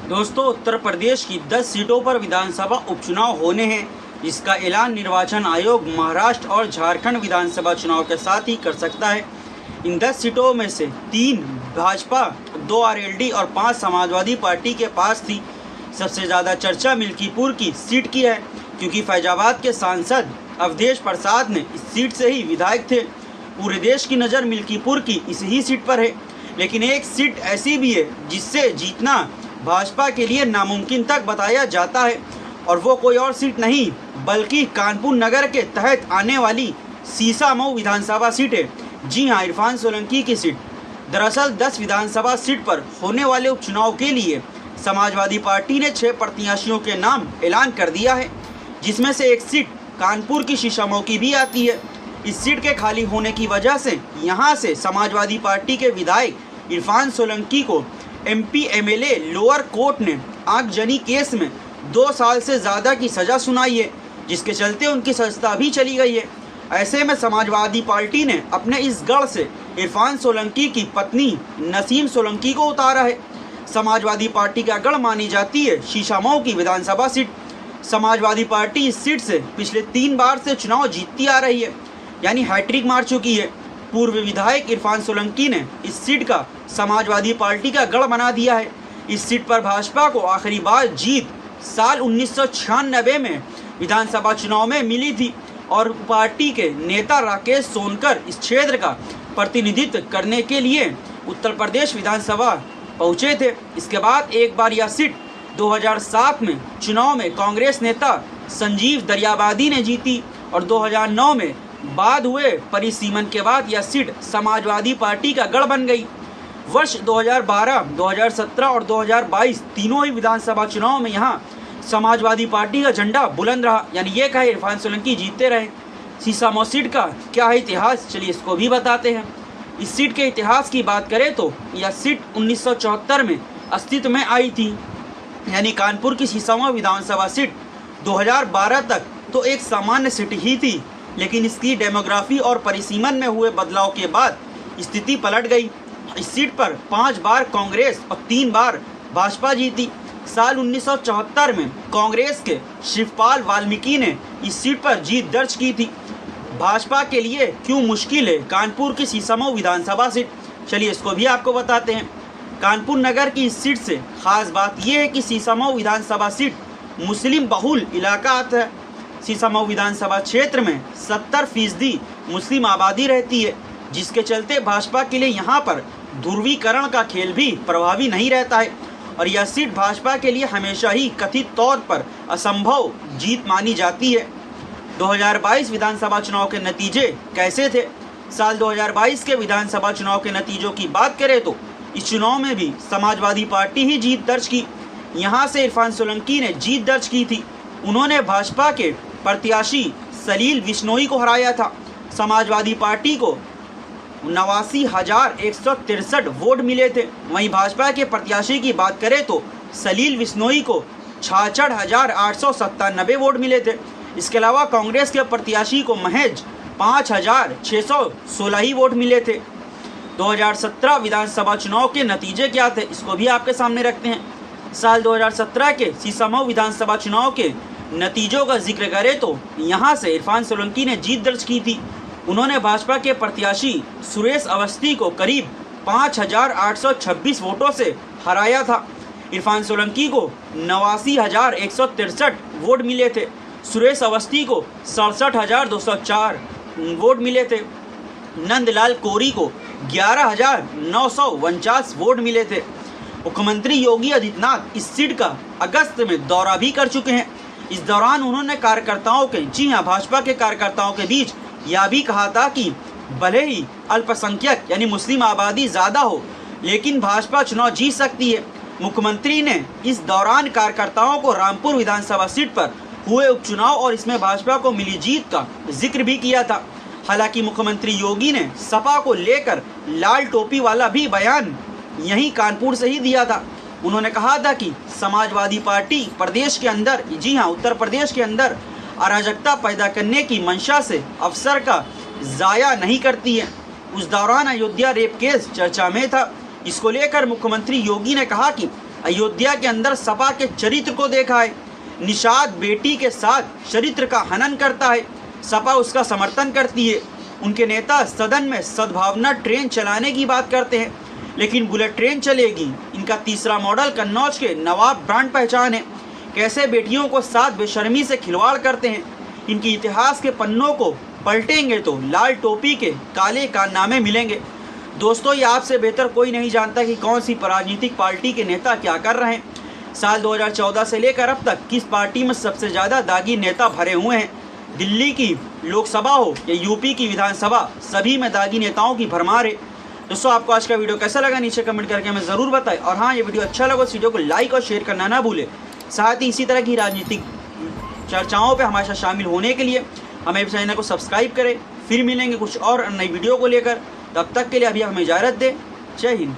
दोस्तों, उत्तर प्रदेश की 10 सीटों पर विधानसभा उपचुनाव होने हैं। इसका ऐलान निर्वाचन आयोग महाराष्ट्र और झारखंड विधानसभा चुनाव के साथ ही कर सकता है। इन 10 सीटों में से 3 भाजपा, 2 आरएलडी और 5 समाजवादी पार्टी के पास थी। सबसे ज़्यादा चर्चा मिल्कीपुर की सीट की है, क्योंकि फैजाबाद के सांसद अवधेश प्रसाद ने इस सीट से ही विधायक थे। पूरे देश की नज़र मिल्कीपुर की इसी ही सीट पर है, लेकिन एक सीट ऐसी भी है जिससे जीतना भाजपा के लिए नामुमकिन तक बताया जाता है, और वो कोई और सीट नहीं बल्कि कानपुर नगर के तहत आने वाली सीसामऊ विधानसभा सीट है। जी हाँ, इरफान सोलंकी की सीट। दरअसल 10 विधानसभा सीट पर होने वाले उपचुनाव के लिए समाजवादी पार्टी ने 6 प्रत्याशियों के नाम ऐलान कर दिया है, जिसमें से एक सीट कानपुर की सीसामऊ की भी आती है। इस सीट के खाली होने की वजह से यहाँ से समाजवादी पार्टी के विधायक इरफान सोलंकी को एमपी एमएलए लोअर कोर्ट ने आगजनी केस में 2 साल से ज़्यादा की सज़ा सुनाई है, जिसके चलते उनकी सजा भी चली गई है। ऐसे में समाजवादी पार्टी ने अपने इस गढ़ से इरफान सोलंकी की पत्नी नसीम सोलंकी को उतारा है। समाजवादी पार्टी का गढ़ मानी जाती है सीसामऊ की विधानसभा सीट। समाजवादी पार्टी इस सीट से पिछले 3 बार से चुनाव जीतती आ रही है, यानी हैट्रिक मार चुकी है। पूर्व विधायक इरफान सोलंकी ने इस सीट का समाजवादी पार्टी का गढ़ बना दिया है। इस सीट पर भाजपा को आखिरी बार जीत साल 1996 में विधानसभा चुनाव में मिली थी, और पार्टी के नेता राकेश सोनकर इस क्षेत्र का प्रतिनिधित्व करने के लिए उत्तर प्रदेश विधानसभा पहुंचे थे। इसके बाद एक बार यह सीट 2007 में चुनाव में कांग्रेस नेता संजीव दरियाबादी ने जीती, और 2009 में बाद हुए परिसीमन के बाद यह सीट समाजवादी पार्टी का गढ़ बन गई। वर्ष 2012, 2017 और 2022 तीनों ही विधानसभा चुनाव में यहाँ समाजवादी पार्टी का झंडा बुलंद रहा, यानी ये कहे इरफान सोलंकी जीतते रहे। सीसामऊ सीट का क्या है इतिहास, चलिए इसको भी बताते हैं। इस सीट के इतिहास की बात करें तो यह सीट 1974 में अस्तित्व में आई थी, यानी कानपुर की सीसामऊ विधानसभा सीट 2012 तक तो एक सामान्य सीट ही थी, लेकिन इसकी डेमोग्राफी और परिसीमन में हुए बदलाव के बाद स्थिति पलट गई। इस सीट पर 5 बार कांग्रेस और 3 बार भाजपा जीती। साल 1974 में कांग्रेस के शिवपाल वाल्मीकि ने इस सीट पर जीत दर्ज की थी। भाजपा के लिए क्यों मुश्किल है कानपुर की सीसामऊ विधानसभा सीट, चलिए इसको भी आपको बताते हैं। कानपुर नगर की इस सीट से खास बात यह है कि सीसामऊ विधानसभा सीट मुस्लिम बहुल इलाका आता है। सीसामऊ विधानसभा क्षेत्र में 70% मुस्लिम आबादी रहती है, जिसके चलते भाजपा के लिए यहाँ पर ध्रुवीकरण का खेल भी प्रभावी नहीं रहता है, और यह सीट भाजपा के लिए हमेशा ही कथित तौर पर असंभव जीत मानी जाती है। 2022 विधानसभा चुनाव के नतीजे कैसे थे? साल 2022 के विधानसभा चुनाव के नतीजों की बात करें तो इस चुनाव में भी समाजवादी पार्टी ही जीत दर्ज की। यहाँ से इरफान सोलंकी ने जीत दर्ज की थी। उन्होंने भाजपा के प्रत्याशी सलील बिश्नोई को हराया था। समाजवादी पार्टी को 89,163 वोट मिले थे। वहीं भाजपा के प्रत्याशी की बात करें तो सलील बिश्नोई को 66,897 वोट मिले थे। इसके अलावा कांग्रेस के प्रत्याशी को महज 5,616 ही वोट मिले थे। 2017 विधानसभा चुनाव के नतीजे क्या थे, इसको भी आपके सामने रखते हैं। साल 2017 के सीसामऊ विधानसभा चुनाव के नतीजों का जिक्र करें तो यहाँ से इरफान सोलंकी ने जीत दर्ज की थी। उन्होंने भाजपा के प्रत्याशी सुरेश अवस्थी को करीब 5,826 वोटों से हराया था। इरफान सोलंकी को 89,163 वोट मिले थे। सुरेश अवस्थी को 67,204 वोट मिले थे। नंदलाल कोरी को 11,949 वोट मिले थे। मुख्यमंत्री योगी आदित्यनाथ इस सीट का अगस्त में दौरा भी कर चुके हैं। इस दौरान उन्होंने कार्यकर्ताओं के, जी हाँ, भाजपा के कार्यकर्ताओं के बीच यह भी कहा था कि भले ही अल्पसंख्यक यानी मुस्लिम आबादी ज़्यादा हो, लेकिन भाजपा चुनाव जीत सकती है। मुख्यमंत्री ने इस दौरान कार्यकर्ताओं को रामपुर विधानसभा सीट पर हुए उपचुनाव और इसमें भाजपा को मिली जीत का जिक्र भी किया था। हालांकि मुख्यमंत्री योगी ने सपा को लेकर लाल टोपी वाला भी बयान यहीं कानपुर से ही दिया था। उन्होंने कहा था कि समाजवादी पार्टी प्रदेश के अंदर, जी हाँ, उत्तर प्रदेश के अंदर अराजकता पैदा करने की मंशा से अवसर का ज़ाया नहीं करती है। उस दौरान अयोध्या रेप केस चर्चा में था। इसको लेकर मुख्यमंत्री योगी ने कहा कि अयोध्या के अंदर सपा के चरित्र को देखा है। निषाद बेटी के साथ चरित्र का हनन करता है, सपा उसका समर्थन करती है। उनके नेता सदन में सद्भावना ट्रेन चलाने की बात करते हैं, लेकिन बुलेट ट्रेन चलेगी। इनका तीसरा मॉडल कन्नौज के नवाब ब्रांड पहचान है। कैसे बेटियों को साथ बेशर्मी से खिलवाड़ करते हैं। इनकी इतिहास के पन्नों को पलटेंगे तो लाल टोपी के काले कारनामे मिलेंगे। दोस्तों, ये आपसे बेहतर कोई नहीं जानता कि कौन सी राजनीतिक पार्टी के नेता क्या कर रहे हैं। साल 2014 से लेकर अब तक किस पार्टी में सबसे ज़्यादा दागी नेता भरे हुए हैं। दिल्ली की लोकसभा हो या यूपी की विधानसभा, सभी में दागी नेताओं की भरमार है। दोस्तों, आपको आज का वीडियो कैसा लगा नीचे कमेंट करके हमें ज़रूर बताएं। और हाँ, ये वीडियो अच्छा लगा इस वीडियो को लाइक और शेयर करना ना भूलें। साथ ही इसी तरह की राजनीतिक चर्चाओं पर हमारे साथ शामिल होने के लिए हमें चैनल को सब्सक्राइब करें। फिर मिलेंगे कुछ और नई वीडियो को लेकर। तब तक के लिए अभी हमें इजाज़त दें। जय हिंद।